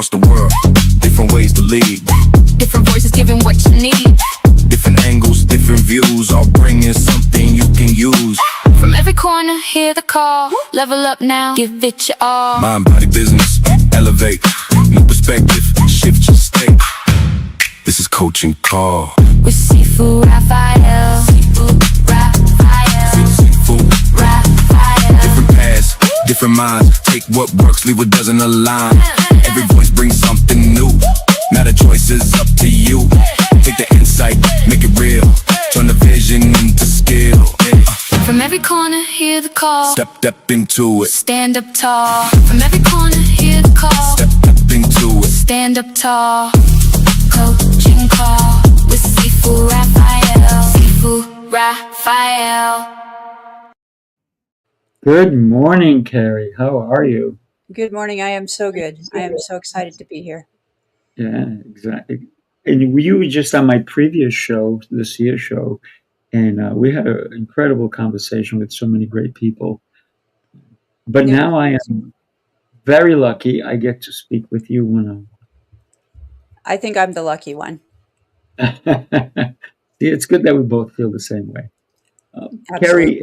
across the world, different ways to lead, Different voices giving what you need. different angles, different views, all bringing something you can use. From every corner, hear the call. Level up now, give it your all. Mind, body, business, elevate, new perspective, shift your state. This is coaching call. With Sifu Rafael. Sifu Rafael. Sifu. Rafael. Different paths, different minds. Take what works, leave what doesn't align. Every voice brings something new. Now the choice is up to you. Take the insight, make it real. Turn the vision into skill. From every corner, hear the call. Step into it. Stand up tall. From every corner, hear the call. Step into it. Stand up tall. Coaching call. With Sifu Rafael. Sifu Rafael. Good morning, Keri. How are you? Good morning. I am so good. I am so excited to be here. Yeah, exactly. And you were just on my previous show, the SIA show, and we had an incredible conversation with so many great people. But It now I was, am very lucky I get to speak with you one I think I'm the lucky one. on one. See, it's good that we both feel the same way. Keri, Absolutely.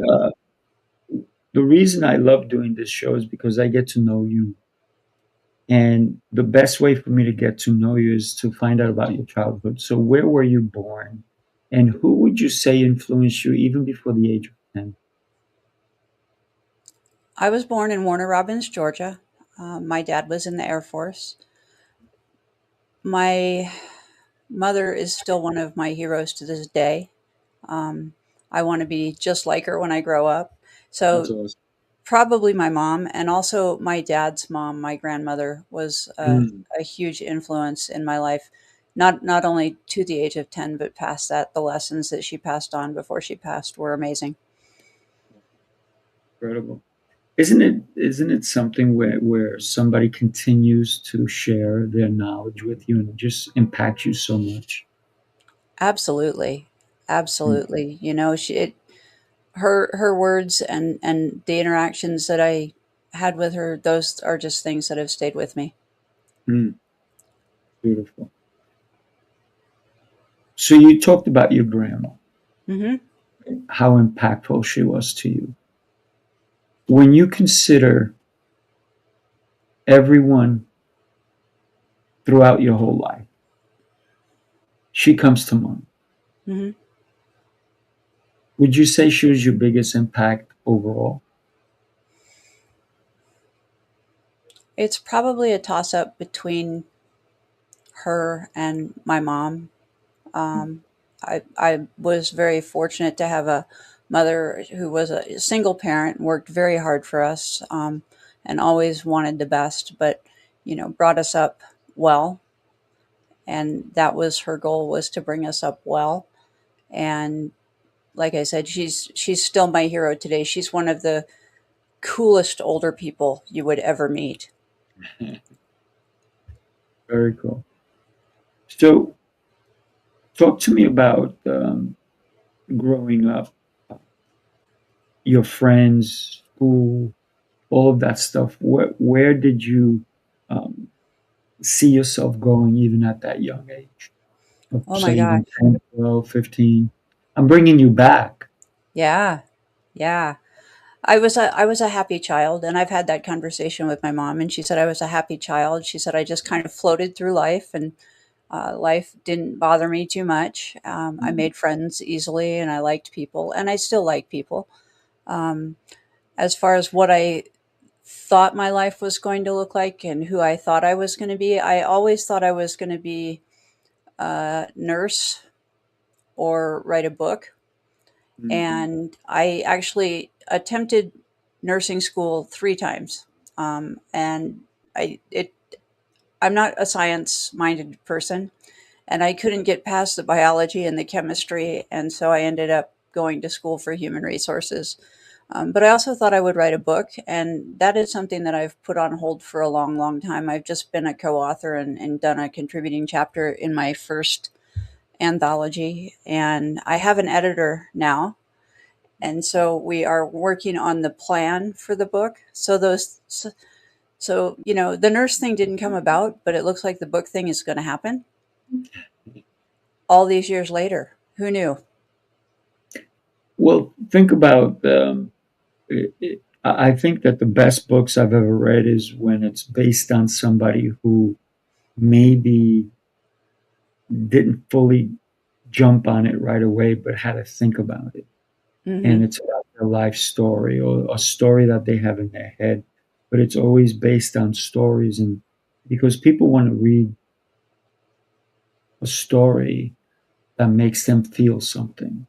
the reason I love doing this show is because I get to know you. And the best way for me to get to know you is to find out about your childhood. So, where were you born? And who would you say influenced you even before the age of 10? I was born in Warner Robins, Georgia. My dad was in the Air Force. My mother is still one of my heroes to this day. Um, I want to be just like her when I grow up. That's So, awesome. probably my mom, and also my dad's mom, my grandmother, was Mm, a huge influence in my life. Not only to the age of 10, but past that, the lessons that she passed on before she passed were amazing. incredible. Isn't it something where somebody continues to share their knowledge with you and it just impacts you so much? Absolutely, Mm, absolutely. Her words and the interactions that I had with her, those are just things that have stayed with me. mm, beautiful. So you talked about your grandma, Hmm. how impactful she was to you. When you consider everyone throughout your whole life, she comes to mind. Hmm. Would you say she was your biggest impact overall? It's probably a toss up between her and my mom. I was very fortunate to have a mother who was a single parent, worked very hard for us, and always wanted the best, but brought us up well, and that was her goal, was to bring us up well. And like I said, she's still my hero today. She's one of the coolest older people you would ever meet. Very cool. So, talk to me about growing up, your friends, school, all of that stuff. Where did you um, see yourself going even at that young age? Of, Oh my say, gosh. even 10, 12, 15? I'm bringing you back. Yeah. Yeah. I was a happy child, and I've had that conversation with my mom, and she said I was a happy child. She said I just kind of floated through life, and life didn't bother me too much. I Mm, made friends easily, and I liked people, and I still like people. Um, as far as what I thought my life was going to look like and who I thought I was going to be, I always thought I was going to be a nurse or write a book. mm, And I actually attempted nursing school 3 times. And I it I'm not a science minded person, and I couldn't get past the biology and the chemistry, and so I ended up going to school for human resources. But I also thought I would write a book, and that is something that I've put on hold for a long, long time. I've just been a co-author and done a contributing chapter in my first anthology, and I have an editor now, and so we are working on the plan for the book. So So, the nurse thing didn't come about, but it looks like the book thing is going to happen all these years later. Who knew? Well, think about. I think that the best books I've ever read is when it's based on somebody who maybe didn't fully jump on it right away, but had to think about it. And Hmm. it's about their life story or a story that they have in their head, but it's always based on stories. And because people want to read a story that makes them feel something.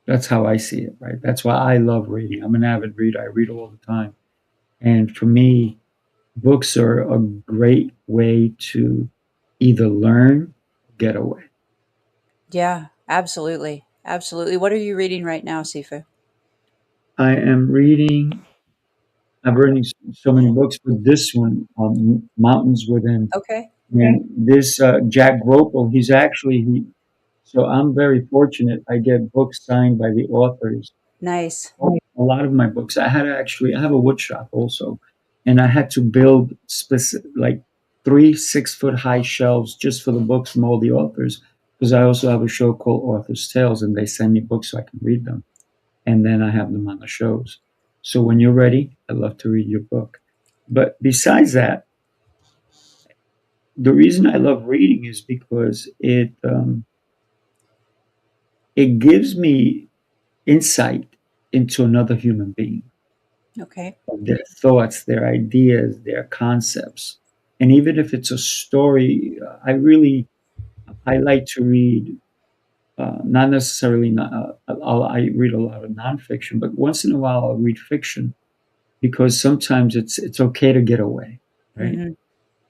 That's how I see it, right? That's why I love reading. I'm an avid reader. I read all the time. And for me, books are a great way to either learn or get away. Yeah, absolutely. Absolutely. What are you reading right now, Sifu? I am reading, I've read so many books, but this one, Mountains Within. Okay. And this Jack Gropel, so I'm very fortunate. I get books signed by the authors. Nice. A lot of my books, I have a wood shop also, and I had to build like 3 6 foot high shelves just for the books from all the authors, because I also have a show called Author's Tales, and they send me books so I can read them, and then I have them on the shows. So when you're ready, I'd love to read your book. But besides that, the reason I love reading is because it gives me insight into another human being, Okay. their thoughts, their ideas, their concepts. And even if it's a story, I like to read, not necessarily, I read a lot of nonfiction, but once in a while I'll read fiction because sometimes it's okay to get away, right? Hmm.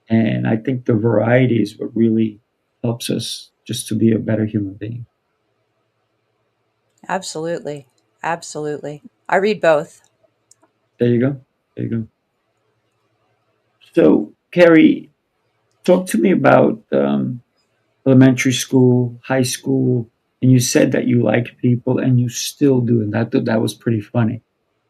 And I think the variety is what really helps us just to be a better human being. Absolutely. Absolutely. I read both. There you go. There you go. So, Kerry, talk to me about elementary school, high school, and you said that you liked people and you still do, and that was pretty funny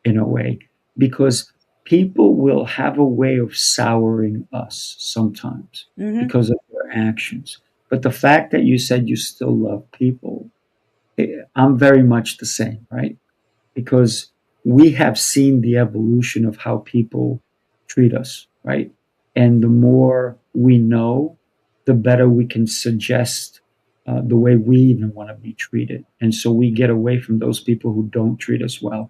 in a way because people will have a way of souring us sometimes Hmm. because of their actions. But the fact that you said you still love people, I'm very much the same, right? Because we have seen the evolution of how people treat us, right? And the more we know, the better we can suggest the way we even want to be treated. And so we get away from those people who don't treat us well.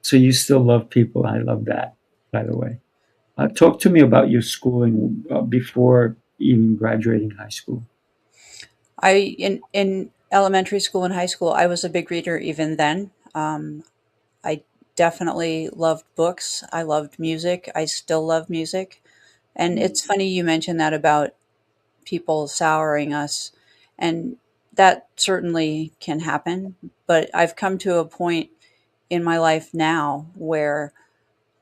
So you still love people. I love that, by the way. Talk to me about your schooling before even graduating high school. In elementary school and high school, I was a big reader even then. I definitely loved books. I loved music. I still love music. And it's funny you mentioned that about people souring us. And that certainly can happen. But I've come to a point in my life now where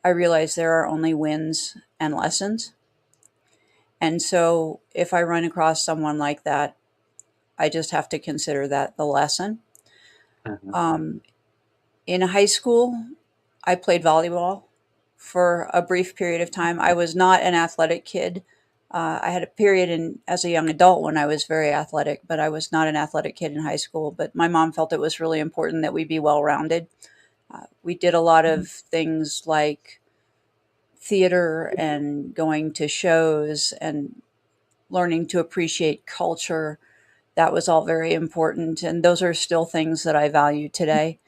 I realize there are only wins and lessons. And so if I run across someone like that, I just have to consider that the lesson. Uh-huh. Um, in high school, I played volleyball for a brief period of time. I was not an athletic kid. I had a period as a young adult when I was very athletic, but I was not an athletic kid in high school. But my mom felt it was really important that we be well rounded. We did a lot of things like theater and going to shows and learning to appreciate culture. That was all very important. And those are still things that I value today.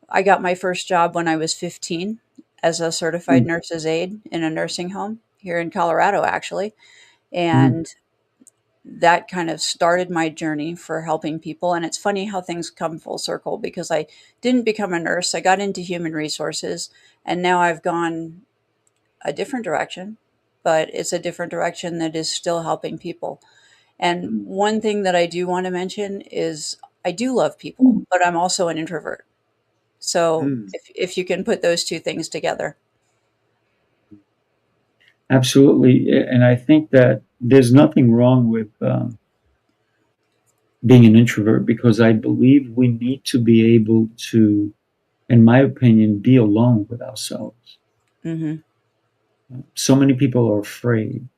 I got my first job when I was 15 as a certified nurse's aide in a nursing home here in Colorado, actually. Mhm. And that kind of started my journey for helping people. And it's funny how things come full circle because I didn't become a nurse. I got into human resources and now I've gone a different direction, but it's a different direction that is still helping people. And one thing that I do want to mention is I do love people, but I'm also an introvert. So Mhm. if you can put those two things together. Absolutely. And I think that there's nothing wrong with being an introvert because I believe we need to be able to, in my opinion, be alone with ourselves. Hmm. So many people are afraid,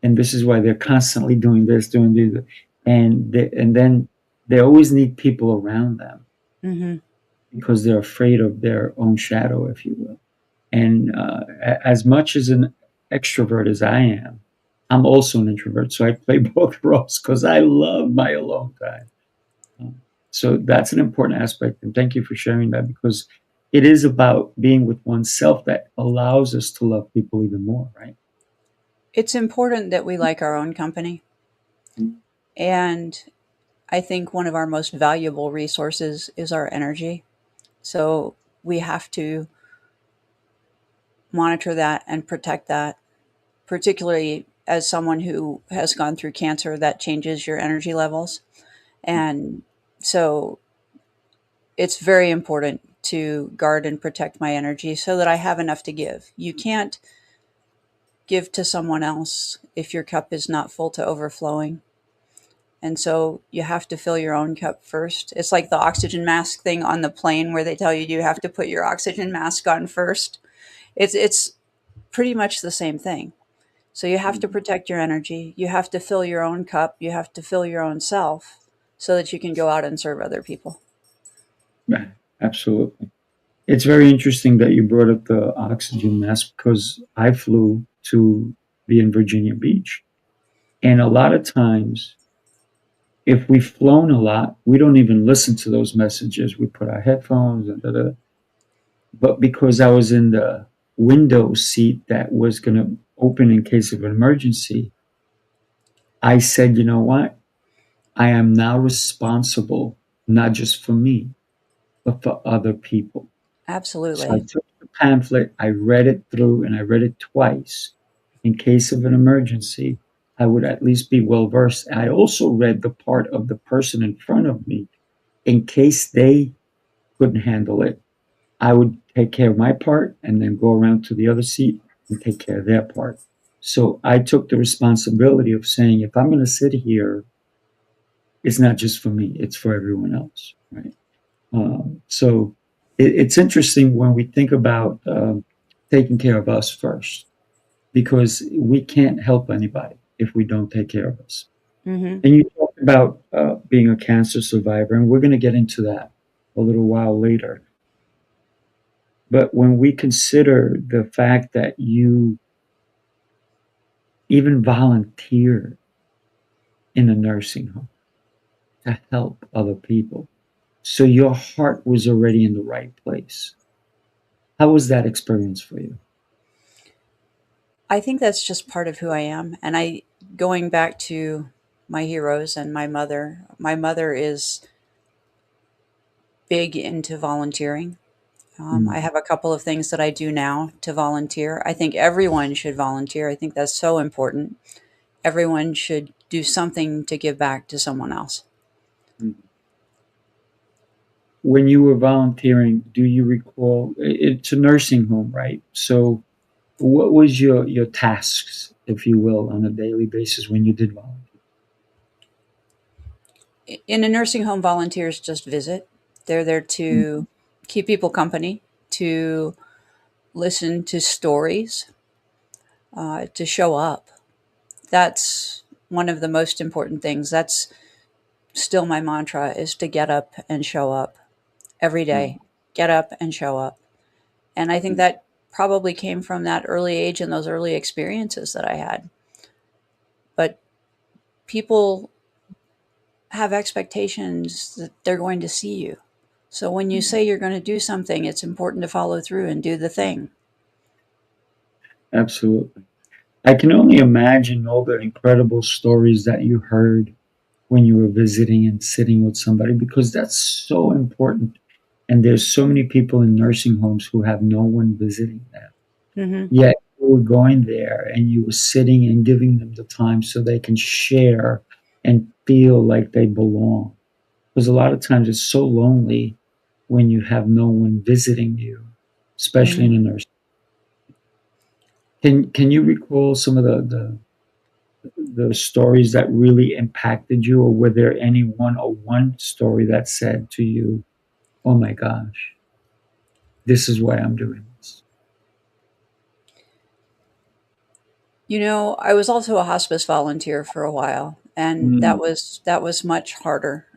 and this is why they're constantly doing this, doing this, and then they always need people around them Hmm. because they're afraid of their own shadow, if you will. And as much as an extrovert as I am, I'm also an introvert. So I play both roles because I love my alone time. Um, So that's an important aspect. And thank you for sharing that because it is about being with oneself that allows us to love people even more, right? It's important that we like our own company. And I think one of our most valuable resources is our energy. So we have to monitor that and protect that, particularly as someone who has gone through cancer, that changes your energy levels. And so it's very important to guard and protect my energy so that I have enough to give. You can't give to someone else if your cup is not full to overflowing. And so you have to fill your own cup first. It's like the oxygen mask thing on the plane where they tell you you have to put your oxygen mask on first. It's pretty much the same thing. So you have to protect your energy. You have to fill your own cup. You have to fill your own self so that you can go out and serve other people. Right. Absolutely. It's very interesting that you brought up the oxygen mask because I flew to be in Virginia Beach. And a lot of times, if we've flown a lot, we don't even listen to those messages. We put our headphones and da, da, da. But because I was in the window seat that was going to open in case of an emergency, I said, you know what? I am now responsible, not just for me, but for other people. So I Absolutely. took the pamphlet, I read it through, and I read it twice. In case of an emergency, I would at least be well versed. I also read the part of the person in front of me in case they couldn't handle it. I would take care of my part and then go around to the other seat and take care of their part. So I took the responsibility of saying, if I'm going to sit here, it's not just for me, it's for everyone else, right? So it's interesting when we think about taking care of us first, because we can't help anybody if we don't take care of us. Hmm. And you talked about being a cancer survivor, and we're going to get into that a little while later. But when we consider the fact that you even volunteered in a nursing home to help other people, so your heart was already in the right place. How was that experience for you? I think that's just part of who I am. And going back to my heroes and my mother is big into volunteering. I Mm, have a couple of things that I do now to volunteer. I think everyone should volunteer. I think that's so important. Everyone should do something to give back to someone else. mm. When you were volunteering, do you recall it's a nursing home, right? So what was your tasks, if you will, on a daily basis when you did volunteer? In a nursing home, volunteers just visit. They're there Mm, to keep people company, to listen to stories, to show up. That's one of the most important things. That's still my mantra is to get up and show up every mm, day. Get up and show up. And I think mm. that probably came from that early age and those early experiences that I had. But people have expectations that they're going to see you. So when you say you're going to do something, it's important to follow through and do the thing. Absolutely. I can only imagine all the incredible stories that you heard when you were visiting and sitting with somebody because that's so important. And there's so many people in nursing homes who have no one visiting them. Hmm. Yet you were going there and you were sitting and giving them the time so they can share and feel like they belong. Because a lot of times it's so lonely when you have no one visiting you, especially Hmm. in a nurse. Can you recall some of the stories that really impacted you, or were there any one or one story that said to you, "Oh my gosh, this is why I'm doing this"? I was also a hospice volunteer for a while, and that Mm, was much harder.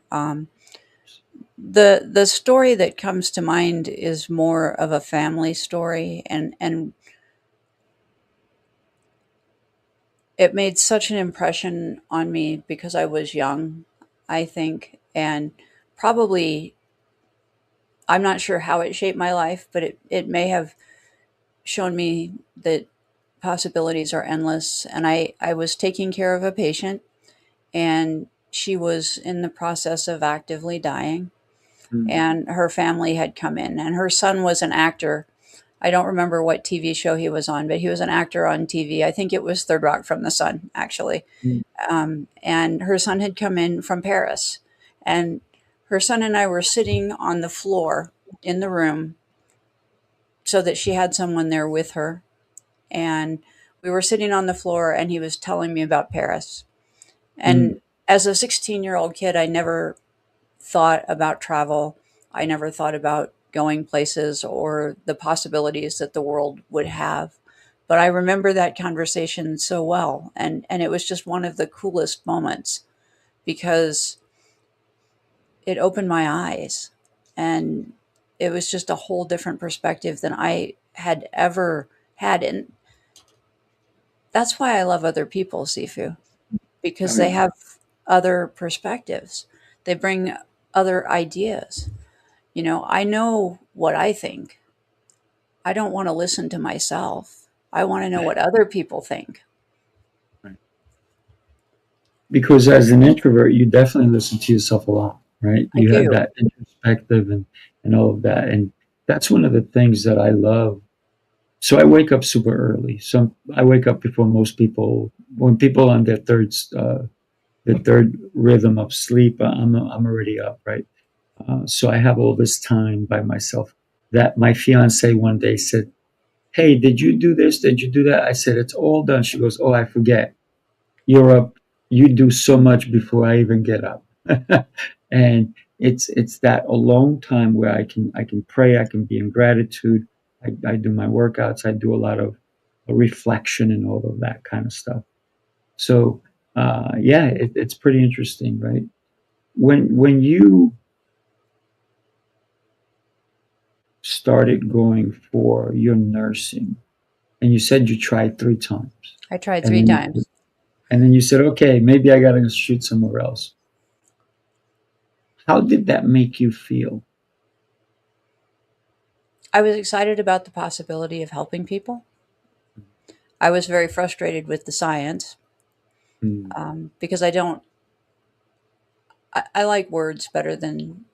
The story that comes to mind is more of a family story, and it made such an impression on me because I was young, I think, and probably I'm not sure how it shaped my life, but it may have shown me that possibilities are endless. And I was taking care of a patient, and she was in the process of actively dying, mm, and her family had come in, and her son was an actor. I don't remember what TV show he was on, but he was an actor on TV. I think it was Third Rock from the Sun, actually. mm, And her son had come in from Paris, and her son and I were sitting on the floor in the room so that she had someone there with her. And we were sitting on the floor, and he was telling me about Paris. mm. And as a 16-year-old kid, I never thought about travel. I never thought about going places or the possibilities that the world would have. But I remember that conversation so well. And it was just one of the coolest moments because it opened my eyes. And it was just a whole different perspective than I had ever had. And that's why I love other people, Sifu, I because they mean, have other perspectives. They bring other ideas. I know what I think. I don't want to listen to myself. I want to know what other people think. because as an introvert, you definitely listen to yourself a lot, right? I You have do. that introspective and all of that. And that's one of the things that I love. So I wake up super early. So I wake up before most people. When people on their third rhythm of sleep, I'm already up, right? So I have all this time by myself. That my fiance one day said, "Hey, did you do this? Did you do that?" I said, "It's all done." She goes, "Oh, I forget. You're up. You do so much before I even get up." And it's that alone time where I can pray. I can be in gratitude. I do my workouts. I do a lot of reflection and all of that kind of stuff. So yeah, it's pretty interesting, right? When you started going for your nursing, and you said you tried 3 times, I tried and three then times. you said, okay, maybe I got to shoot somewhere else. How did that make you feel? I was excited about the possibility of helping people. I was very frustrated with the science Mm, because I like words better than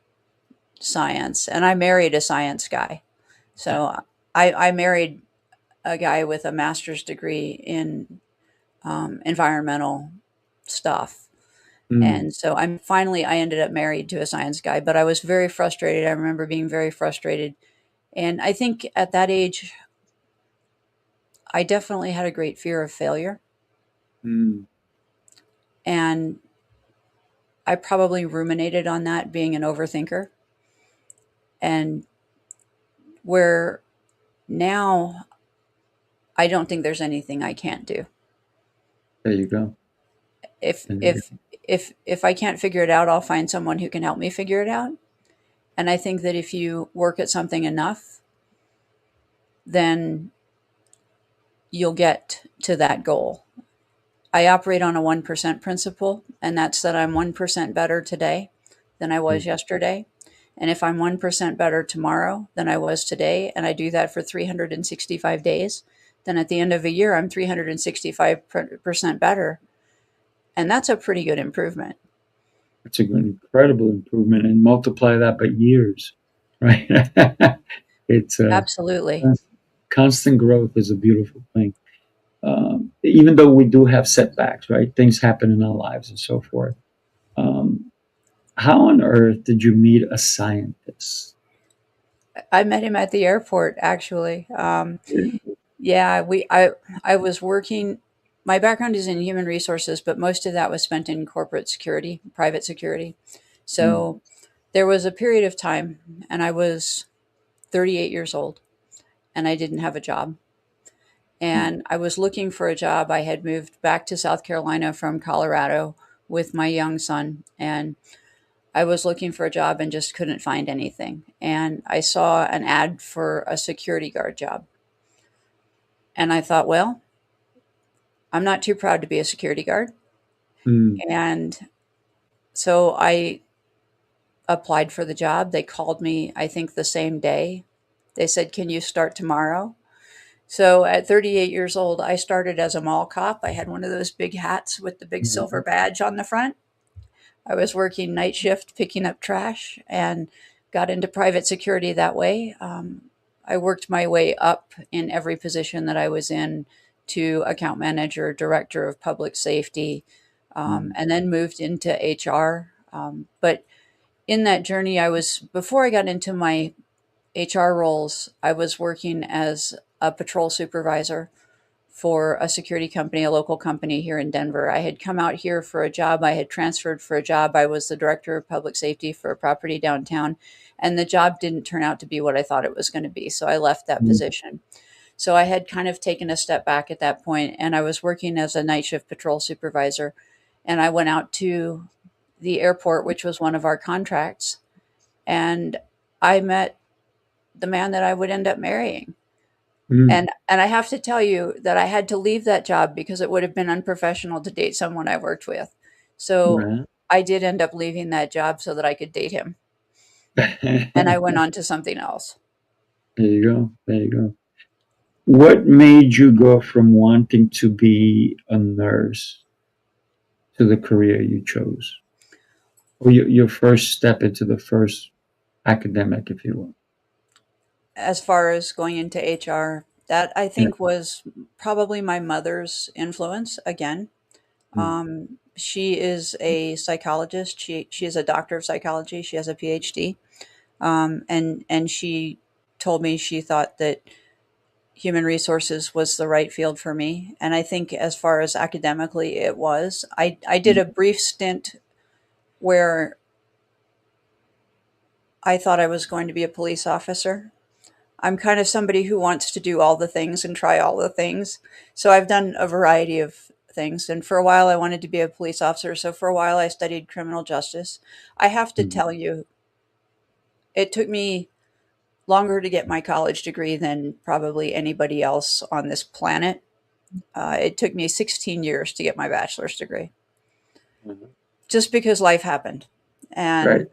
science. And I married a science guy. So I married a guy with a master's degree in environmental stuff. mm, And so I ended up married to a science guy, but I was very frustrated. I remember being very frustrated. And I think at that age, I definitely had a great fear of failure. mm. And I probably ruminated on that being an overthinker. And where now I don't think there's anything I can't do. There you go. If There you if go. if I can't figure it out, I'll find someone who can help me figure it out. And I think that if you work at something enough, then you'll get to that goal. I operate on a 1% principle, and that's that I'm 1% better today than I was Mm. yesterday. And if I'm 1% better tomorrow than I was today, and I do that for 365 days, then at the end of a year, I'm 365% better. And that's a pretty good improvement. It's an incredible improvement, and multiply that by years, right? It's Absolutely. constant growth is a beautiful thing. Even though we do have setbacks, right? Things happen in our lives and so forth. Um, how on earth did you meet a scientist? I met him at the airport, actually. Yeah, I was working. My background is in human resources, but most of that was spent in corporate security, private security. Mm, So there was a period of time, and I was 38 years old, and I didn't have a job. and I was looking for a job. I had moved back to South Carolina from Colorado with my young son, and I was looking for a job and just couldn't find anything. And I saw an ad for a security guard job. And I thought, well, I'm not too proud to be a security guard. Mm. And so I applied for the job. They called me, I think, the same day. They said, "Can you start tomorrow?" So at 38 years old, I started as a mall cop. I had one of those big hats with the big silver Mhm. badge on the front. I was working night shift picking up trash and got into private security that way. I worked my way up in every position that I was in to account manager, director of public safety, Mm. and then moved into HR. But in that journey, before I got into my HR roles, I was working as a patrol supervisor for a security company, a local company here in Denver. I had come out here for a job. I had transferred for a job. I was the director of public safety for a property downtown, and the job didn't turn out to be what I thought it was going to be. So I left that Mm. position. So I had kind of taken a step back at that point, and I was working as a night shift patrol supervisor. And I went out to the airport, which was one of our contracts, and I met the man that I would end up marrying. Mm. And I have to tell you that I had to leave that job because it would have been unprofessional to date someone I worked with. So Right. I did end up leaving that job so that I could date him. And I went on to something else. There you go. There you go. What made you go from wanting to be a nurse to the career you chose? Or your first step into the first academic, if you will. As far as going into HR, that I Yeah. think was probably my mother's influence again. Mm. She is a psychologist. She is a doctor of psychology. She has a PhD. And she told me she thought that human resources was the right field for me. And I think as far as academically, it was. I did Mm. a brief stint where I thought I was going to be a police officer. I'm kind of somebody who wants to do all the things and try all the things. So I've done a variety of things. And for a while, I wanted to be a police officer. So for a while, I studied criminal justice. I have to Mm. tell you, it took me longer to get my college degree than probably anybody else on this planet. It took me 16 years to get my bachelor's degree Mhm. just because life happened. And Right.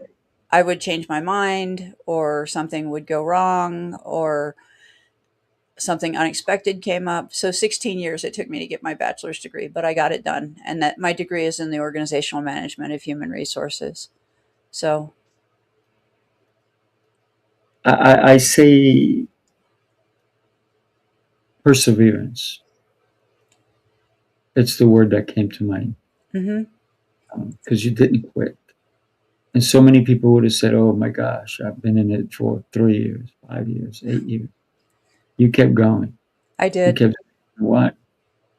I would change my mind, or something would go wrong, or something unexpected came up. So 16 years it took me to get my bachelor's degree, but I got it done. And that my degree is in the organizational management of human resources. So I say perseverance. It's the word that came to mind mhm, because you didn't quit. And so many people would have said, "Oh my gosh, I've been in it for 3 years, 5 years, 8 years." You kept going. I You did. kept, "You know what?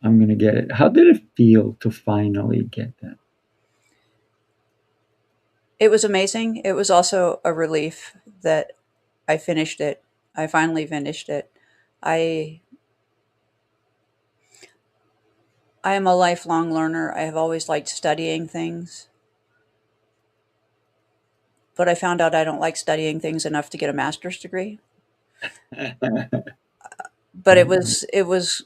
I'm going to get it." How did it feel to finally get that? It was amazing. It was also a relief that I finished it. I finally finished it. I I am a lifelong learner. I have always liked studying things, but I found out I don't like studying things enough to get a master's degree. But it was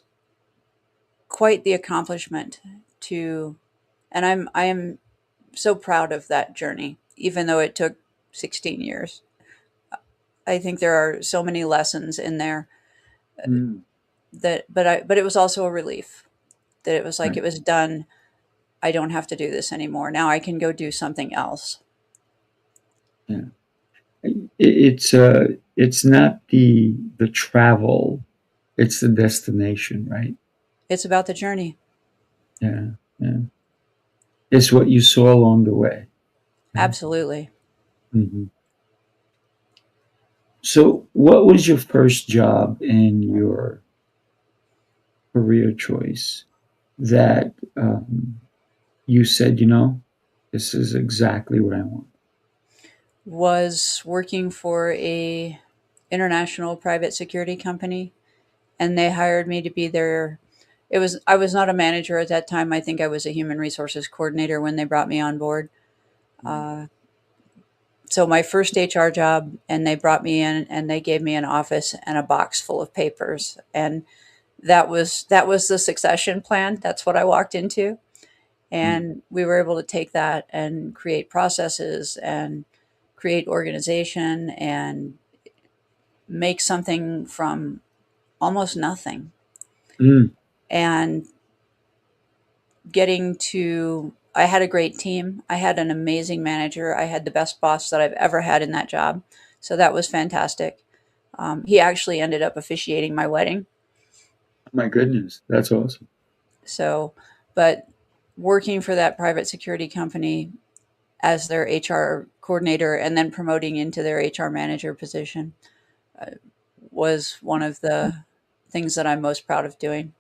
quite the accomplishment to, and I am so proud of that journey, even though it took 16 years. I think there are so many lessons in there Mm. but it was also a relief that it was like Right. it was done. I don't have to do this anymore. Now I can go do something else. Yeah. It's not the travel, it's the destination, right? It's about the journey. Yeah. Yeah. It's what you saw along the way. Right? Absolutely. Hmm. So, what was your first job in your career choice that you said, this is exactly what I want? Was working for a international private security company, and they hired me to be their. It was I was not a manager at that time. I think I was a human resources coordinator when they brought me on board. Uh, so my first HR job, and they brought me in and they gave me an office and a box full of papers, and that was the succession plan. That's what I walked into, Mm. and we were able to take that and create processes and create organization and make something from almost nothing. Mm. And getting to I had a great team. I had an amazing manager. I had the best boss that I've ever had in that job. So that was fantastic. He actually ended up officiating my wedding. My goodness, that's awesome. So, but working for that private security company as their HR coordinator and then promoting into their HR manager position was one of the things that I'm most proud of doing.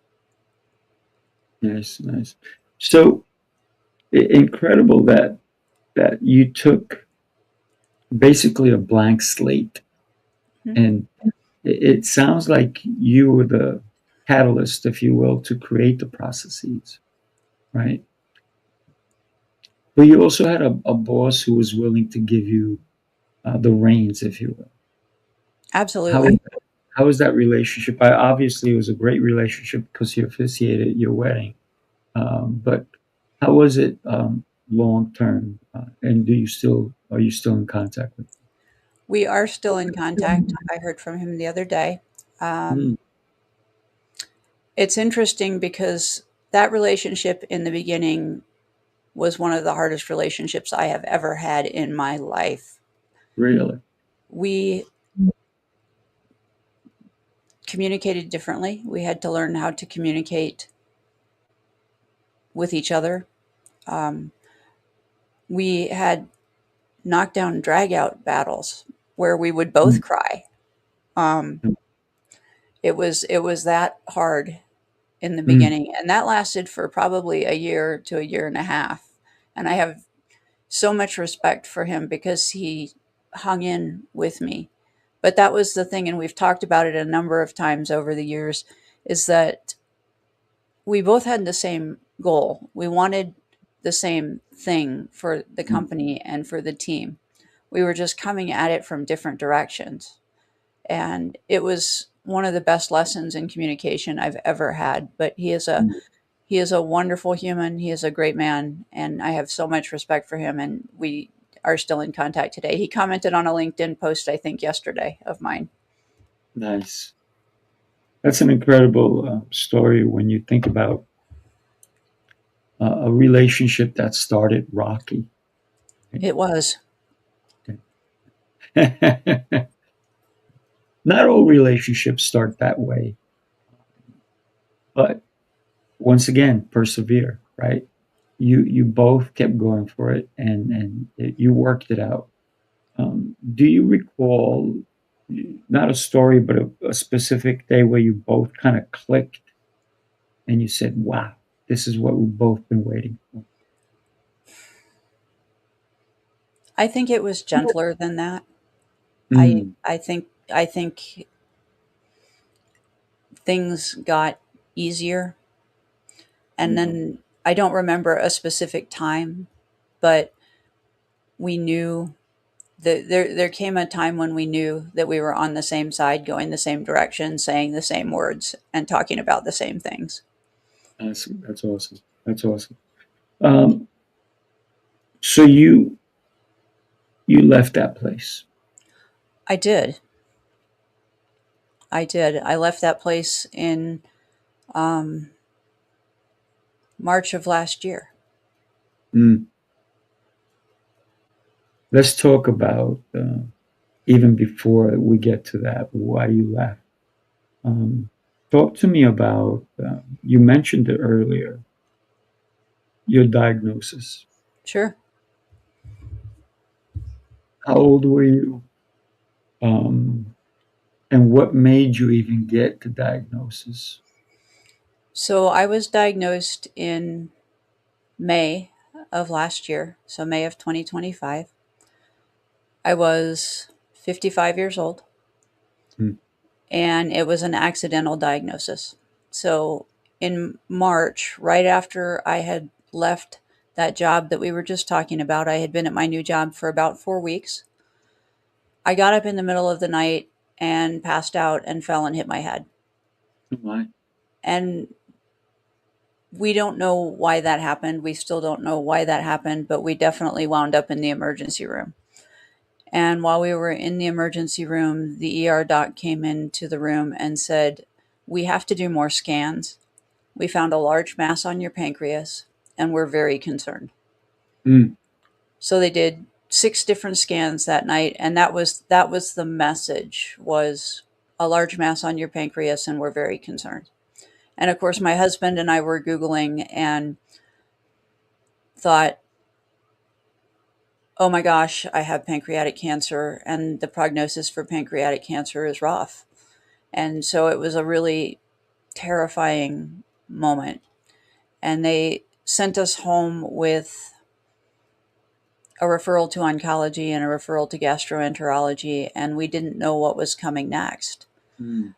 Nice, nice. So incredible that you took basically a blank slate, Mhm. and it sounds like you were the catalyst, if you will, to create the processes, right? But you also had a boss who was willing to give you the reins, if you will. How Absolutely. how was that relationship? Obviously, it was a great relationship because you officiated your wedding. But how was it long term? And do you still are you still in contact with? We are still in contact. I heard from him the other day. Mm. Um, it's interesting because that relationship in the beginning was one of the hardest relationships I have ever had in my life. Really? We communicated differently. We had to learn how to communicate with each other. Um, we had knockdown drag out battles where we would both Mm. cry. Um, it was that hard in the Mm. beginning, and that lasted for probably a year to a year and a half. And I have so much respect for him because he hung in with me. But that was the thing, and we've talked about it a number of times over the years, is that we both had the same goal. We wanted the same thing for the Mm. company and for the team. We were just coming at it from different directions. And it was one of the best lessons in communication I've ever had. But Mm. he is a wonderful human. He is a great man, and I have so much respect for him. And we are still in contact today. He commented on a LinkedIn post, I think, yesterday of mine. Nice. That's an incredible story when you think about a relationship that started rocky. It was. Not all relationships start that way, but once again, persevere, right? You both kept going for it, and you worked it out. Do you recall not a story, but a specific day where you both kind of clicked and you said, "Wow, this is what we've both been waiting for." I think it was gentler than that. Mm. I think things got easier, and Mm. then I don't remember a specific time, but we knew that there came a time when we knew that we were on the same side, going the same direction, saying the same words, and talking about the same things. That's awesome. That's awesome. Um, so you left that place. I did. I did. I left that place in um, March of last year. Mm. Let's talk about even before we get to that, why you left. Um, talk to me about. You mentioned it earlier. Your diagnosis. Sure. How old were you? Um, and what made you even get the diagnosis? So I was diagnosed in May of last year, so May of 2025. I was 55 years old, Mm. and it was an accidental diagnosis. So in March, right after I had left that job that we were just talking about, I had been at my new job for about 4 weeks. I got up in the middle of the night and passed out and fell and hit my head. Oh my. And we don't know why that happened. We still don't know why that happened, but we definitely wound up in the emergency room. And while we were in the emergency room, the ER doc came into the room and said, "We have to do more scans. We found a large mass on your pancreas, and we're very concerned." Mm. So they did 6 different scans that night, and that was the message, was a large mass on your pancreas, and we're very concerned. And of course, my husband and I were Googling and thought, oh my gosh, I have pancreatic cancer, and the prognosis for pancreatic cancer is rough. And so it was a really terrifying moment. And they sent us home with a referral to oncology and a referral to gastroenterology, and we didn't know what was coming next. Mm.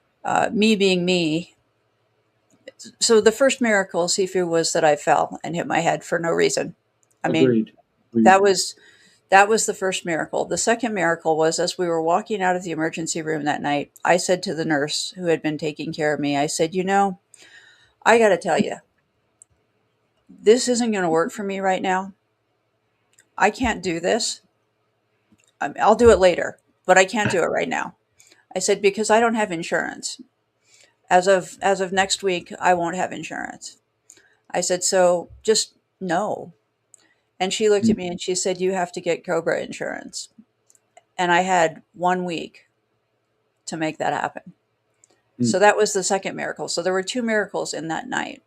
Me being me, so the first miracle, Sifu, was that I fell and hit my head for no reason. I mean, Agreed. Agreed. that was the first miracle. The second miracle was, as we were walking out of the emergency room that night, I said to the nurse who had been taking care of me, I said, I got to tell you, this isn't going to work for me right now. I can't do this. I'll do it later, but I can't do it right now. I said, because I don't have insurance. As of next week, I won't have insurance. I said, so just no. And she looked at Mm. me and she said, you have to get Cobra insurance. And I had 1 week to make that happen. Mm. So that was the second miracle. So there were 2 miracles in that night.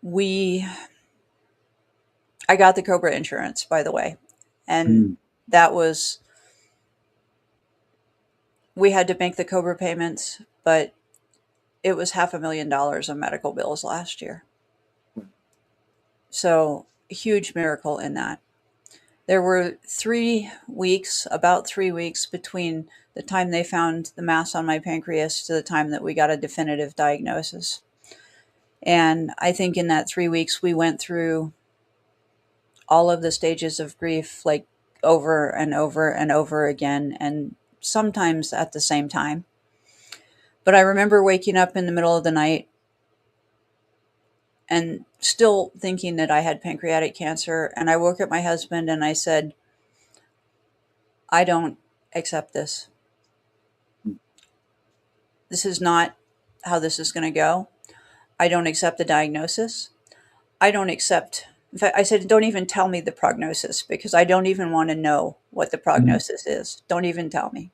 We I got the Cobra insurance, by the way. And Mm. that was, we had to make the Cobra payments, but it was $500,000 of medical bills last year. So a huge miracle in that. There were 3 weeks, about 3 weeks between the time they found the mass on my pancreas to the time that we got a definitive diagnosis. And I think in that 3 weeks, we went through all of the stages of grief, like over and over and over again, and sometimes at the same time. But I remember waking up in the middle of the night and still thinking that I had pancreatic cancer. And I woke up my husband and I said, I don't accept this. This is not how this is going to go. I don't accept the diagnosis. I don't accept, in fact, I said, don't even tell me the prognosis, because I don't even want to know what the Mm. prognosis is. Don't even tell me.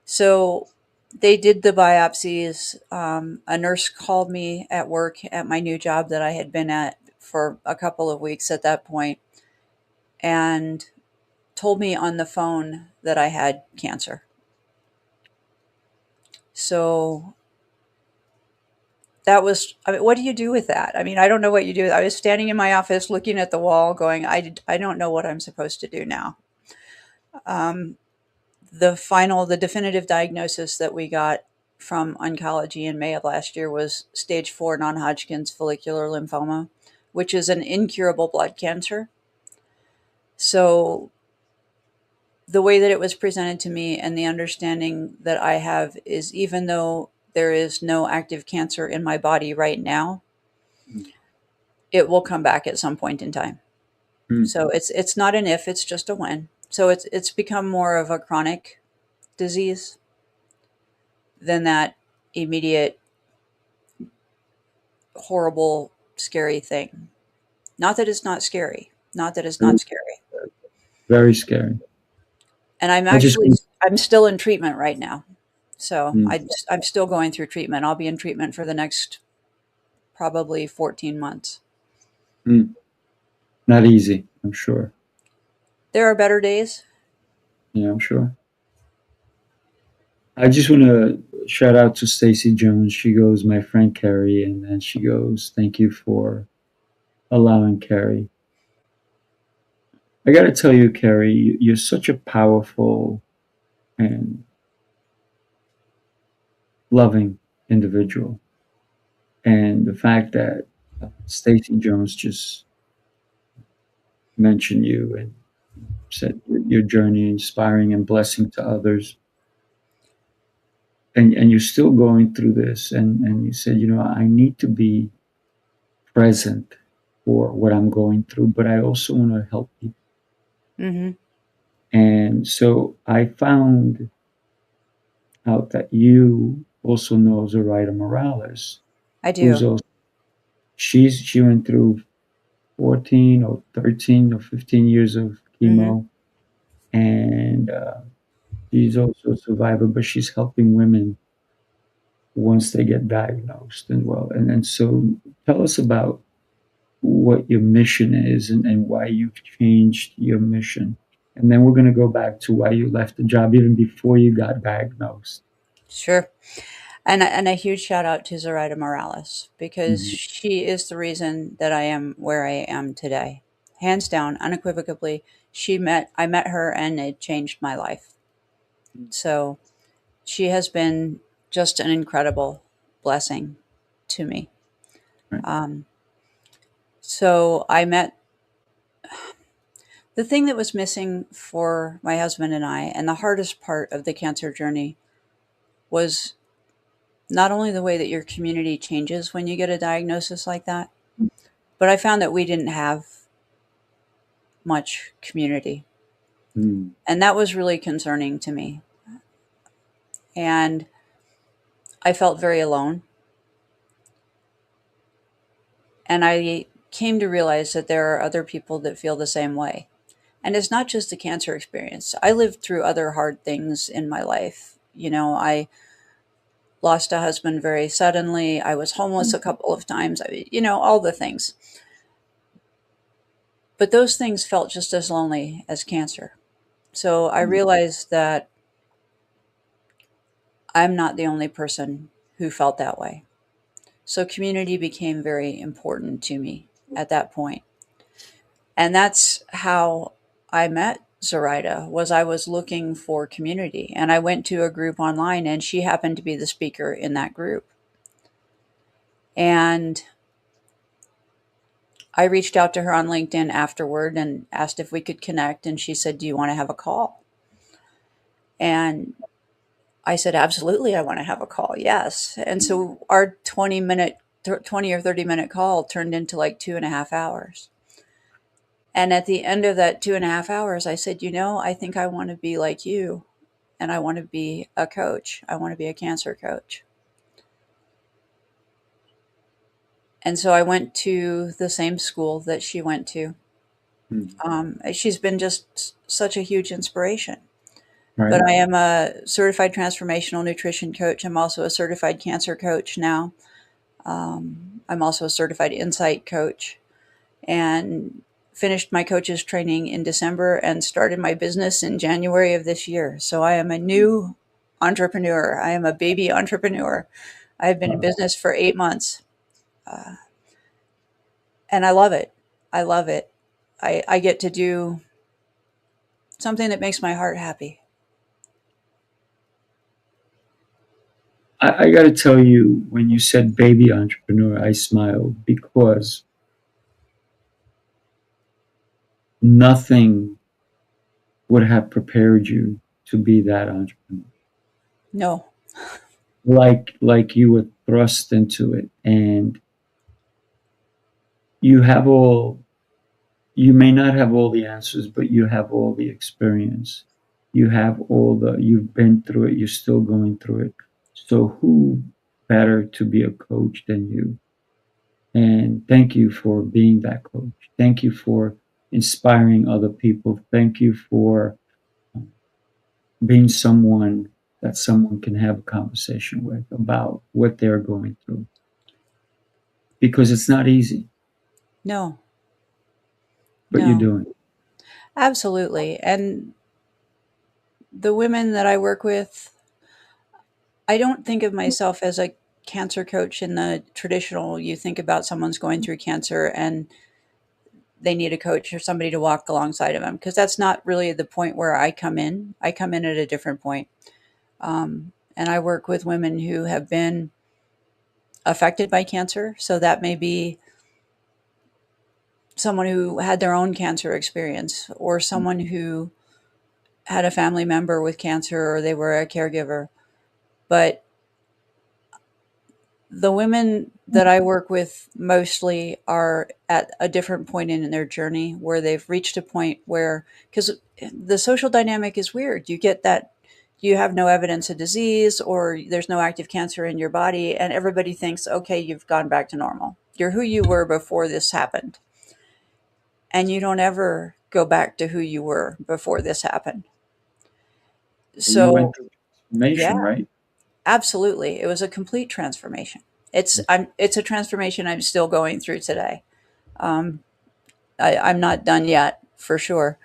So they did the biopsies. A nurse called me at work at my new job that I had been at for a couple of weeks at that point, and told me on the phone that I had cancer. So that was, I mean, what do you do with that? I mean, I don't know what you do. I was standing in my office looking at the wall going, I don't know what I'm supposed to do now. The definitive diagnosis that we got from oncology in May of last year was stage 4 non-Hodgkin's follicular lymphoma, which is an incurable blood cancer. So the way that it was presented to me and the understanding that I have is, even though there is no active cancer in my body right now, it will come back at some point in time. Mm. So it's not an if, it's just a when. So it's become more of a chronic disease than that immediate horrible scary thing. Not that it's not scary. Not that it's not scary. Very scary. And I just I'm still in treatment right now. So Mm. I'm still going through treatment. I'll be in treatment for the next probably 14 months. Mm. Not easy, I'm sure. There are better days. Yeah, I'm sure. I just want to shout out to Stacy Jones. She goes, my friend Keri, and then she goes, thank you for allowing Keri. I got to tell you, Keri, you're such a powerful and loving individual. And the fact that Stacey Jones just mentioned you and said your journey inspiring and blessing to others, and you're still going through this, and you said, I need to be present for what I'm going through, but I also want to help people. Hmm. And so I found out that you also know Zoraida Morales, I who's do. also she went through 14 or 13 or 15 years of Hmm. chemo, and she's also a survivor, but she's helping women once they get diagnosed and well. And so tell us about what your mission is, and why you've changed your mission. And then we're going to go back to why you left the job even before you got diagnosed. Sure. And a huge shout out to Zoraida Morales because Mhm. she is the reason that I am where I am today. Hands down, unequivocally, I met her and it changed my life. So she has been just an incredible blessing to me. Right. Um, so I met the thing that was missing for my husband and I, and the hardest part of the cancer journey was not only the way that your community changes when you get a diagnosis like that, but I found that we didn't have much community. Mm. And that was really concerning to me. And I felt very alone. And I came to realize that there are other people that feel the same way. And it's not just a cancer experience. I lived through other hard things in my life. I lost a husband very suddenly. I was homeless a couple of times, all the things. But those things felt just as lonely as cancer. So I realized that I'm not the only person who felt that way. So community became very important to me at that point. And that's how I met Zoraida was I was looking for community and I went to a group online and she happened to be the speaker in that group. And I reached out to her on LinkedIn afterward and asked if we could connect and she said, "Do you want to have a call?" And I said, "Absolutely, I want to have a call." Yes. And so our 20 or 30-minute call turned into like 2.5 hours. And at the end of that 2.5 hours, I said, I think I want to be like you and I want to be a coach. I want to be a cancer coach. And so I went to the same school that she went to. Mm. She's been just such a huge inspiration. Right. But I am a certified transformational nutrition coach. I'm also a certified cancer coach now. I'm also a certified insight coach and finished my coach's training in December and started my business in January of this year. So I am a new entrepreneur. I am a baby entrepreneur. I've been in Wow. business for 8 months and I love it. I love it. I get to do something that makes my heart happy. I got to tell you, when you said baby entrepreneur, I smiled because nothing would have prepared you to be that entrepreneur. No, Like you were thrust into it, and you have all. You may not have all the answers, but you have all the experience. You have all the. You've been through it. You're still going through it. So who better to be a coach than you? And thank you for being that coach. Thank you for inspiring other people. Thank you for being someone that someone can have a conversation with about what they're going through. Because it's not easy, no, but you're no, doing it. absolutely. And the women that I work with, I don't think of myself as a cancer coach in the traditional, you think about someone's going through cancer and they need a coach or somebody to walk alongside of them, because that's not really the point where I come in. I come in at a different point. And I work with women who have been affected by cancer. So that may be someone who had their own cancer experience, or someone who had a family member with cancer, or they were a caregiver. But the women that I work with mostly are at a different point in their journey, where they've reached a point where, because the social dynamic is weird, you get that you have no evidence of disease, or there's no active cancer in your body, and everybody thinks, okay, you've gone back to normal. You're who you were before this happened. And you don't ever go back to who you were before this happened. You went So, through yeah, transformation, right? absolutely. It was a complete transformation. It's a transformation I'm still going through today. Um, I'm not done yet, for sure.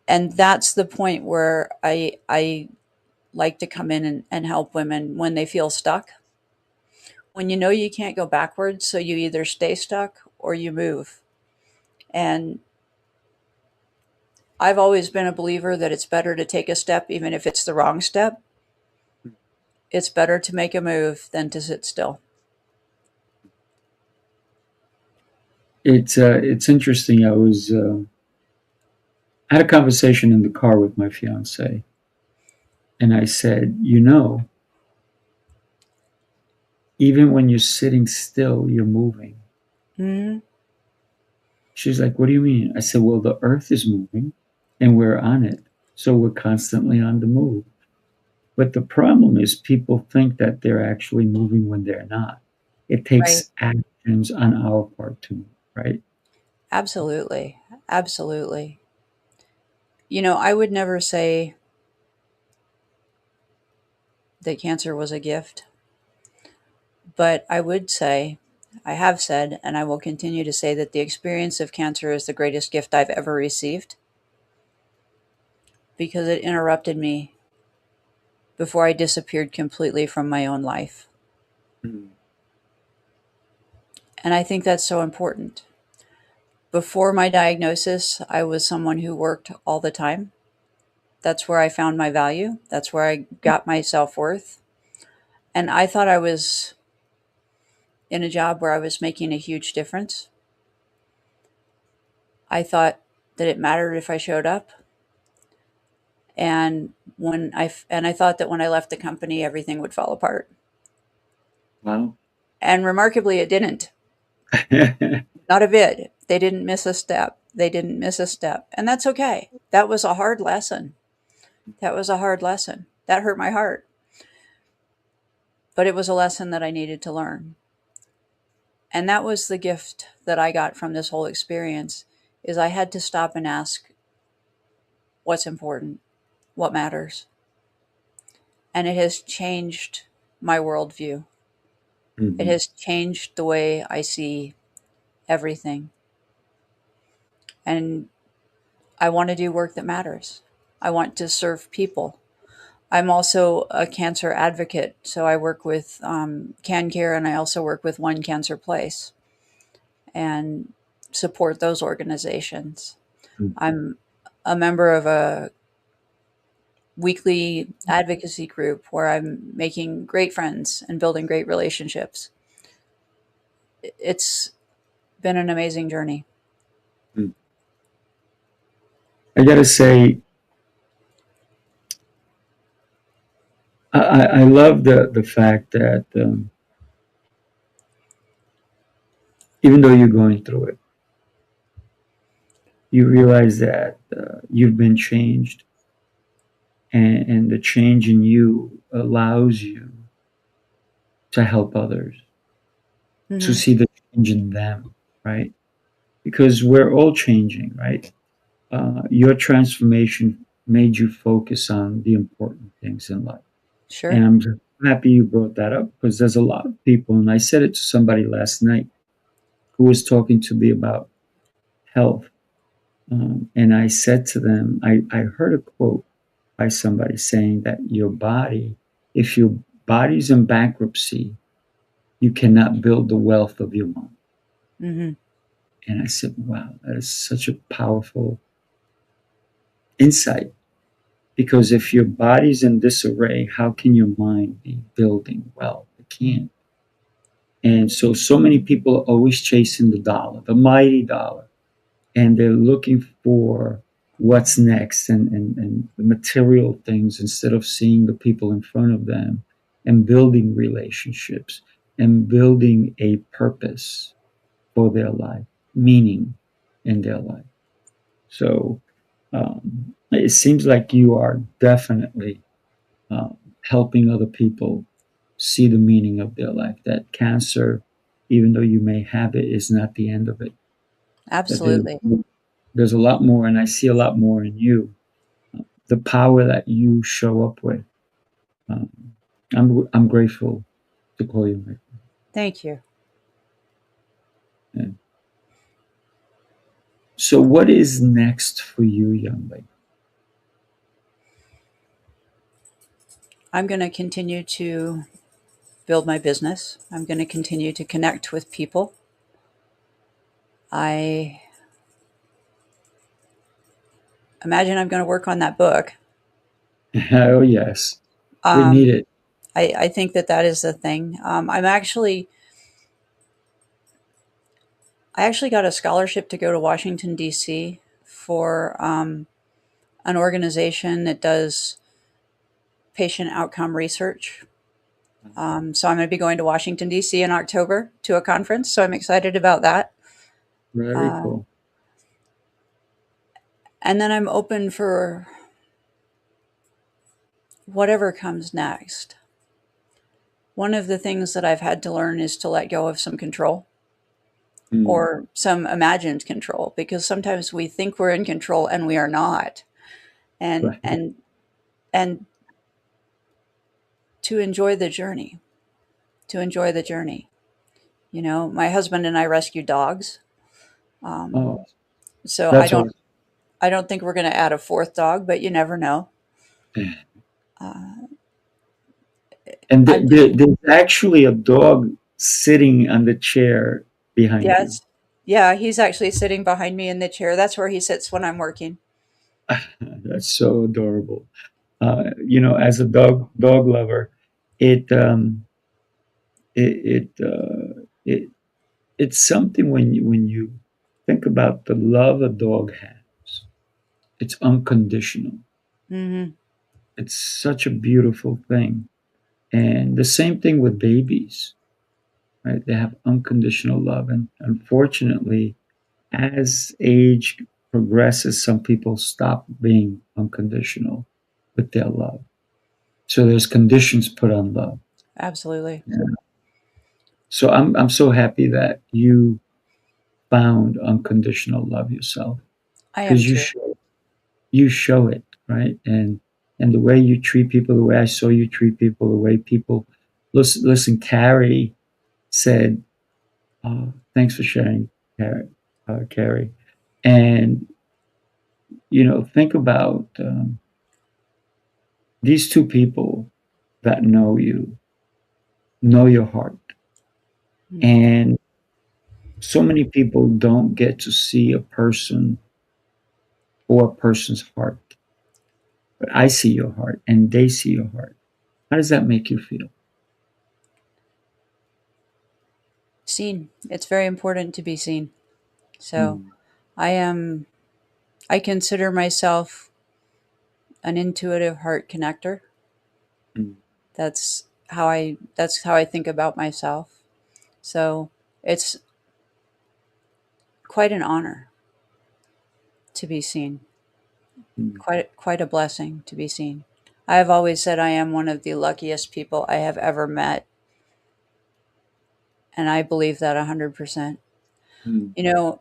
And that's the point where I like to come in and help women when they feel stuck. When you know you can't go backwards, so you either stay stuck or you move. And I've always been a believer that it's better to take a step, even if it's the wrong step. It's better to make a move than to sit still. It's interesting. I had a conversation in the car with my fiance, and I said, even when you're sitting still, you're moving. Hmm. She's like, what do you mean? I said, well, the earth is moving and we're on it. So we're constantly on the move. But the problem is people think that they're actually moving when they're not. It Right. takes actions on our part to move, right? Absolutely. Absolutely. I would never say that cancer was a gift, but I would say, I have said, and I will continue to say, that the experience of cancer is the greatest gift I've ever received, because it interrupted me before I disappeared completely from my own life. Mm. And I think that's so important. Before my diagnosis, I was someone who worked all the time. That's where I found my value. That's where I got my self worth. And I thought I was in a job where I was making a huge difference. I thought that it mattered if I showed up. And I thought that when I left the company, everything would fall apart. Wow. And remarkably, it didn't. Not a bit. They didn't miss a step. They didn't miss a step. And that's okay. That was a hard lesson. That was a hard lesson. That hurt my heart. But it was a lesson that I needed to learn. And that was the gift that I got from this whole experience, is I had to stop and ask, what's important? What matters? And it has changed my worldview. It Mhm. has changed the way I see everything. And I want to do work that matters. I want to serve people. I'm also a cancer advocate. So I work with Can Care, and I also work with One Cancer Place and support those organizations. Mhm. I'm a member of a weekly advocacy group where I'm making great friends and building great relationships. It's been an amazing journey. Mm. I gotta say, I love the fact that even though you're going through it, you realize that you've been changed, and the change in you allows you to help others, to Hmm. see the change in them, right? Because we're all changing, right? Your transformation made you focus on the important things in life. And Sure. I'm just happy you brought that up, because there's a lot of people, and I said it to somebody last night who was talking to me about health. And I said to them, I heard a quote by somebody saying that your body, if your body's in bankruptcy, you cannot build the wealth of your mind. Hmm. And I said, wow, that is such a powerful insight. Because if your body's in disarray, how can your mind be building well? It can't. And so many people are always chasing the dollar, the mighty dollar, and they're looking for what's next and the material things instead of seeing the people in front of them and building relationships and building a purpose for their life, meaning in their life. So it seems like you are definitely helping other people see the meaning of their life. That cancer, even though you may have it, is not the end of it. That Absolutely. there's a lot more, and I see a lot more in you. The power that you show up with. Um, I'm grateful to call you my Thank you. friend. So, what is next for you, young lady? I'm going to continue to build my business. I'm going to continue to connect with people. I imagine I'm going to work on that book. Oh yes, we need Um, it. I think that that is the thing. I actually got a scholarship to go to Washington, D.C. for an organization that does patient outcome research. So I'm going to be going to Washington, D.C. in October to a conference. So I'm excited about that. Very Uh, cool. and then I'm open for whatever comes next. One of the things that I've had to learn is to let go of some control Mm, or some imagined control, because sometimes we think we're in control and we are not. And right. and and to enjoy the journey, to enjoy the journey. You know, my husband and I rescue dogs. Um, Oh, so that's awesome. I don't think we're going to add a fourth dog, but you never know. Uh, And I'm there's actually a dog sitting on the chair behind you. yes, yeah. He's actually sitting behind me in the chair. That's where he sits when I'm working. That's so adorable. As a dog lover, it it it, it it's something when you think about the love a dog has. It's unconditional. Hmm. It's such a beautiful thing. And the same thing with babies, right? They have unconditional love, and unfortunately, as age progresses, some people stop being unconditional with their love. So there's conditions put on love. Absolutely, Yeah. So I'm so happy that you found unconditional love yourself I am because too. you show it, right? And the way you treat people, the way I saw you treat people, the way people listen. Carrie said, "Thanks for sharing, Carrie." And think about these two people that know your heart, Mm. and so many people don't get to see a person or a person's heart, but I see your heart and they see your heart. How does that make you feel? Seen. It's very important to be seen. So Mm, I am. I consider myself an intuitive heart connector. mm, That's how I think about myself. So it's quite an honor to be seen. mm, Quite a blessing to be seen. I have always said I am one of the luckiest people I have ever met, and I believe that 100%. mm. You know,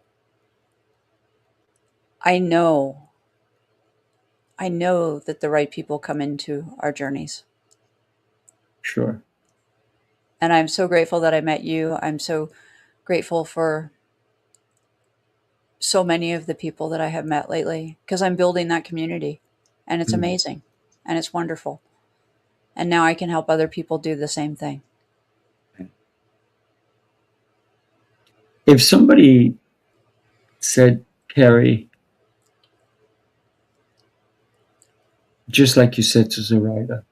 I know I know that the right people come into our journeys. Sure. And I'm so grateful that I met you. I'm so grateful for so many of the people that I have met lately because I'm building that community and it's Mm. amazing and it's wonderful. And now I can help other people do the same thing. If somebody said, Keri, just like you said to Zoraida,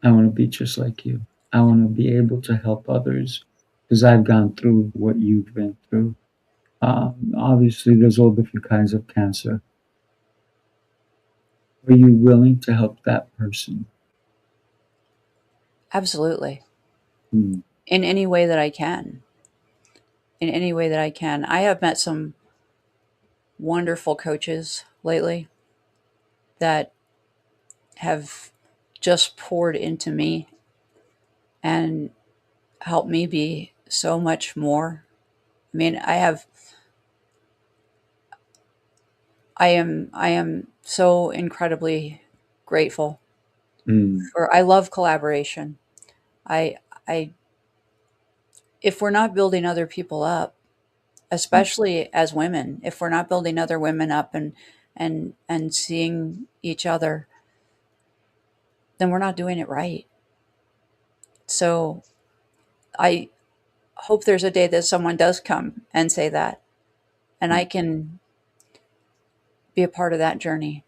I want to be just like you. I want to be able to help others because I've gone through what you've been through. Obviously, there's all different kinds of cancer. Are you willing to help that person? Absolutely. Hmm. In any way that I can. In any way that I can. I have met some wonderful coaches lately that have just poured into me and helped me be so much more. I mean, I am so incredibly grateful Hmm. for I love collaboration. I I if we're not building other people up, especially as women, if we're not building other women up and seeing each other, then we're not doing it right. So I hope there's a day that someone does come and say that, and I can be a part of that journey,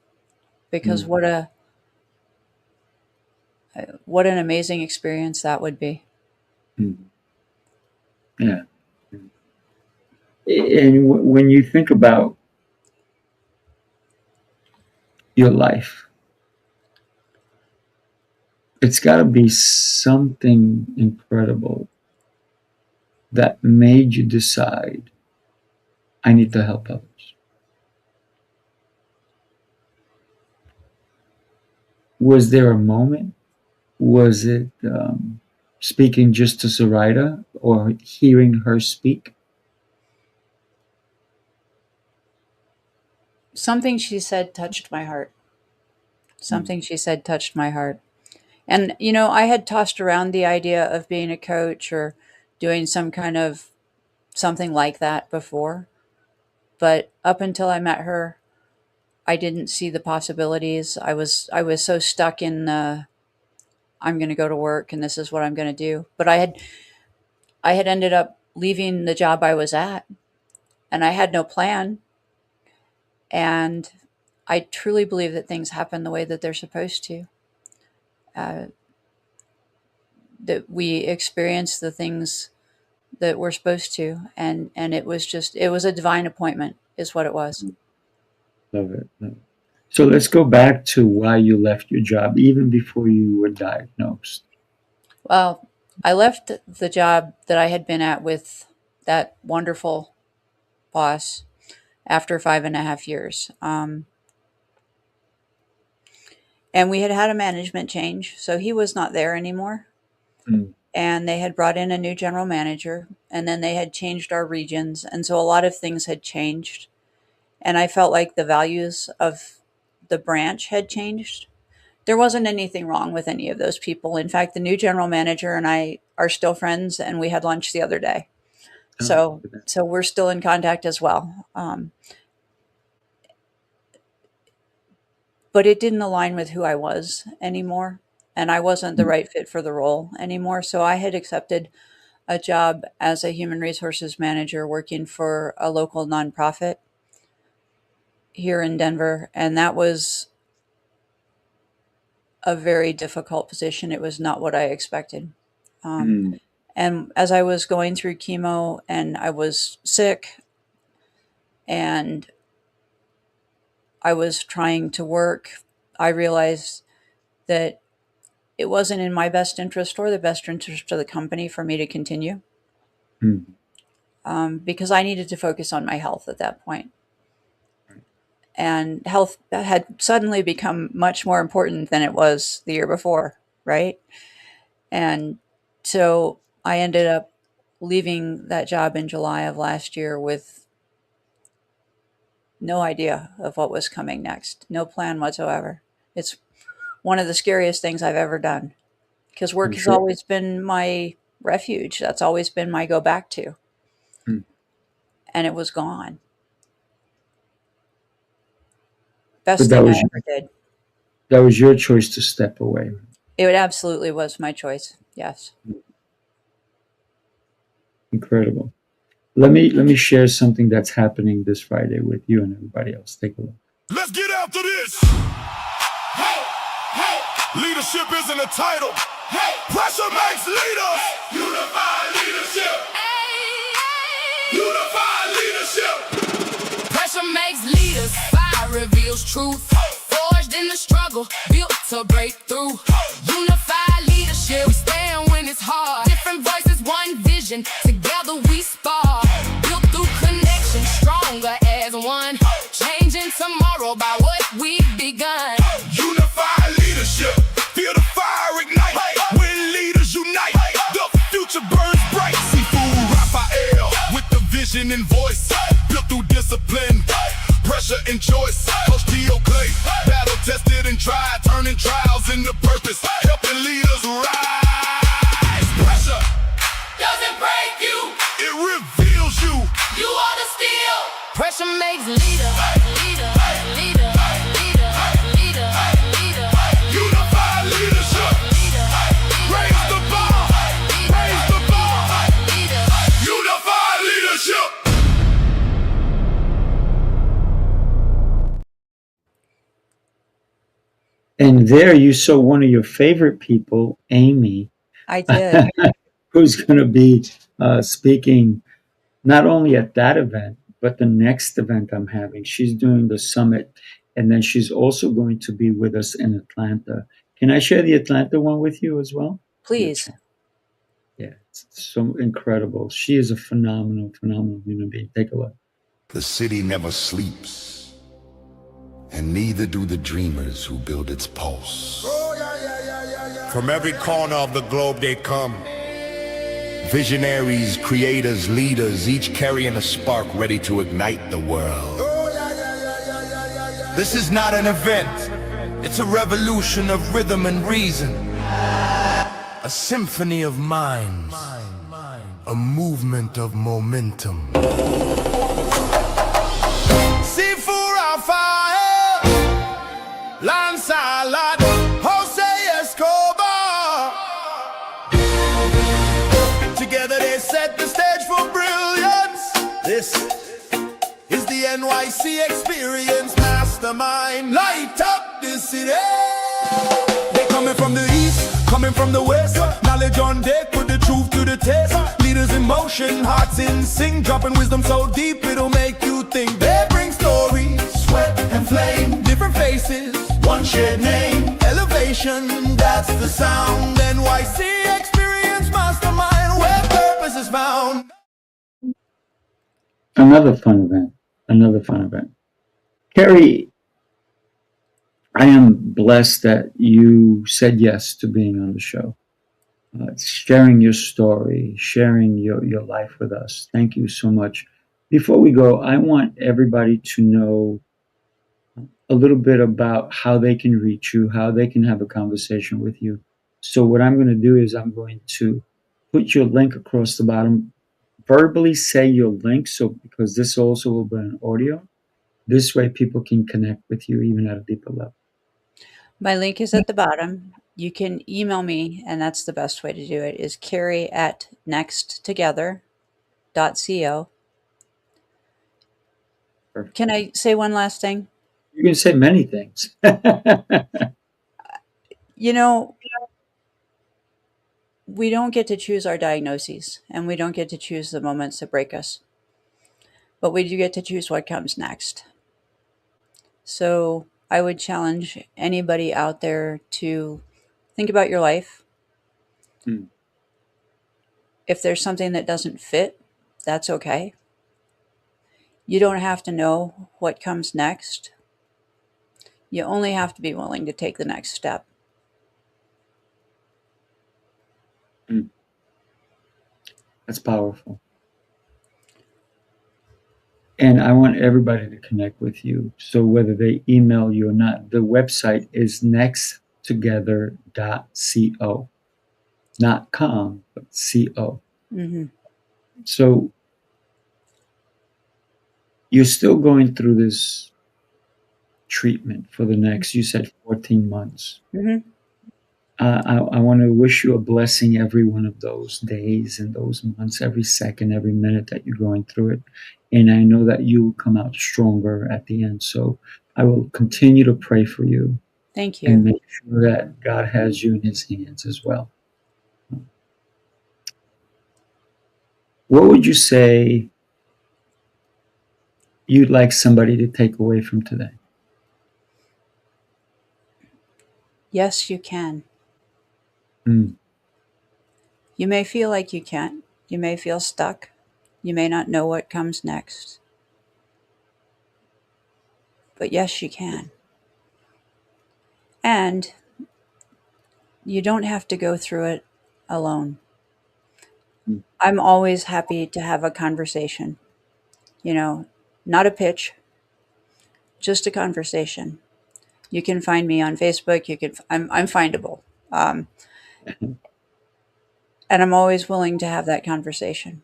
because Hmm. what an amazing experience that would be. Hmm. Yeah. And when you think about your life, it's got to be something incredible that made you decide, I need to help others. Was there a moment? Was it speaking just to Zoraida or hearing her speak? Something she said touched my heart. Something she said touched my heart. And, I had tossed around the idea of being a coach or doing some kind of something like that before. But up until I met her, I didn't see the possibilities. I was so stuck in I'm going to go to work and this is what I'm going to do. But I had ended up leaving the job I was at, and I had no plan. And I truly believe that things happen the way that they're supposed to. Uh, that we experience the things that we're supposed to, and it was a divine appointment, is what it was. Love it. Love it. So let's go back to why you left your job even before you were diagnosed. Well, I left the job that I had been at with that wonderful boss after 5.5 years. And we had had a management change, so he was not there anymore. Mm. And they had brought in a new general manager, and then they had changed our regions. And so a lot of things had changed. And I felt like the values of the branch had changed. There wasn't anything wrong with any of those people. In fact, the new general manager and I are still friends, and we had lunch the other day. Oh, So, so we're still in contact as well. But it didn't align with who I was anymore, and I wasn't the mm, right fit for the role anymore. So I had accepted a job as a human resources manager working for a local nonprofit here in Denver, and that was a very difficult position. It was not what I expected. Um, mm, and as I was going through chemo and I was sick and I was trying to work, I realized that it wasn't in my best interest or the best interest of the company for me to continue, mm. because I needed to focus on my health at that point. And health had suddenly become much more important than it was the year before, right? And so I ended up leaving that job in July of last year with no idea of what was coming next, no plan whatsoever. It's one of the scariest things I've ever done, because I'm work has sure. always been my refuge. That's always been my go back to. Mm. And it was gone. But Best thing I ever did. that was your choice to step away. It absolutely was my choice. Yes. Incredible. let me share something that's happening this Friday with you and everybody else. Take a look. Let's get after this. Hey, hey. Leadership isn't a title. Hey, pressure makes leaders. Unified leadership. Unified leadership. Pressure makes leaders, fire reveals truth. Forged in the struggle, built to break through. Unified leadership, we stand when it's hard. Different voices, one vision, together we spar. Built through connection, stronger as one. Changing tomorrow by what we've begun. Unified leadership. Feel the fire ignite. When leaders unite, the future burns bright. Sifu Rafael with the vision and voice. Built through discipline, pressure and choice. Coach T.O. Clay, battle tested and tried, turning trials into purpose, helping leaders rise. Pressure Doesn't break you, it reveals you. you are the steel. Pressure makes leader, leader, leader, leader, leader, leader. Unified leadership. Raise the bar. Raise the bar. Unified leadership. And there you saw one of your favorite people, Amy, I did. who's going to be speaking not only at that event, but the next event I'm having. She's doing the summit, and then she's also going to be with us in Atlanta. Can I share the Atlanta one with you as well? Please. Yeah, it's so incredible. She is a phenomenal, phenomenal human being. Take a look. The city never sleeps, and neither do the dreamers who build its pulse. From every corner of the globe they come. Visionaries, creators, leaders, each carrying a spark ready to ignite the world. This is not an event, it's a revolution of rhythm and reason. A symphony of minds, a movement of momentum. Sifu Rafael, Lancelot, Jose Escobar. Together they set the stage for brilliance. This is the NYC experience. Mastermind, light up the city. They coming from the east, coming from the west. Knowledge on deck, put the truth to the test. Leaders in motion, hearts in sync, dropping wisdom so deep it'll make you think. They bring stories, sweat and flame, different faces, one shared name. Elevation, that's the sound. NYC experience, mastermind, where purpose is found. Another fun event. Another fun event. Keri, I am blessed that you said yes to being on the show, sharing your story, sharing your life with us. Thank you so much. Before we go, I want everybody to know a little bit about how they can reach you, how they can have a conversation with you. So what I'm going to do is I'm going to put your link across the bottom, verbally say your link, so because this also will be an audio. This way people can connect with you even at a deeper level. My link is at the bottom. You can email me, and that's the best way to do it, is Keri@nexttogether.co. Perfect. Can I say one last thing? You can say many things. You know, we don't get to choose our diagnoses, and we don't get to choose the moments that break us. But we do get to choose what comes next. So I would challenge anybody out there to think about your life. Hmm. If there's something that doesn't fit, that's okay. You don't have to know what comes next. You only have to be willing to take the next step. That's powerful. And I want everybody to connect with you. So whether they email you or not, the website is nexttogether.co. Not com, but co. Mm-hmm. So you're still going through this treatment for the next, you said 14 months. Mm-hmm. I want to wish you a blessing every one of those days and those months, every second, every minute that you're going through it. And I know that you will come out stronger at the end. So I will continue to pray for you Thank and you. make sure that God has you in his hands as well. What would you say you'd like somebody to take away from today? Yes, you can. Mm, You may feel like you can't. You may feel stuck. You may not know what comes next. But yes, you can. And you don't have to go through it alone. mm, I'm always happy to have a conversation, you know, not a pitch, just a conversation. You can find me on Facebook. I'm findable. Um, and I'm always willing to have that conversation.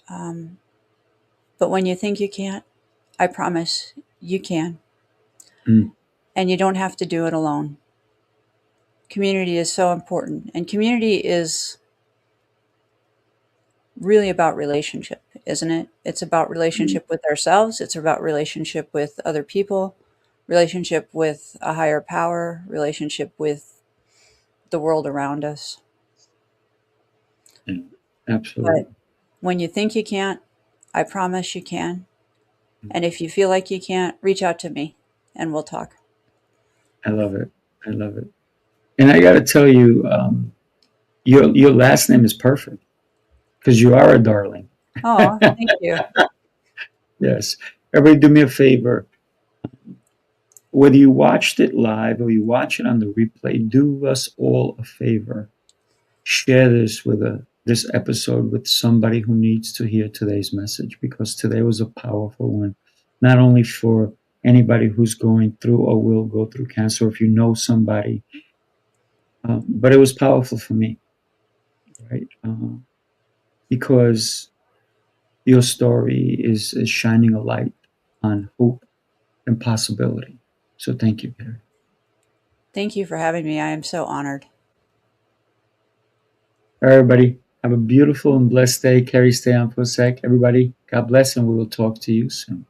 Um, but when you think you can't, I promise you can. mm, And you don't have to do it alone. Community is so important. And community is really about relationship, isn't it? It's about mm. relationship with ourselves, it's about relationship with other people, relationship with a higher power, relationship with the world around us. Yeah, But absolutely. when you think you can't, I promise you can. And if you feel like you can't, reach out to me and we'll talk. I love it. I love it. And I got to tell you, your last name is perfect because you are a darling. Oh, thank you. Yes. Everybody, do me a favor. Whether you watched it live or you watch it on the replay, do us all a favor. Share this episode with somebody who needs to hear today's message because today was a powerful one. Not only for anybody who's going through or will go through cancer, if you know somebody, but it was powerful for me, right? Because your story is shining a light on hope and possibility. So thank you, Keri. Thank you for having me. I am so honored. All right, everybody, have a beautiful and blessed day. Keri, stay on for a sec. Everybody, God bless, and we will talk to you soon.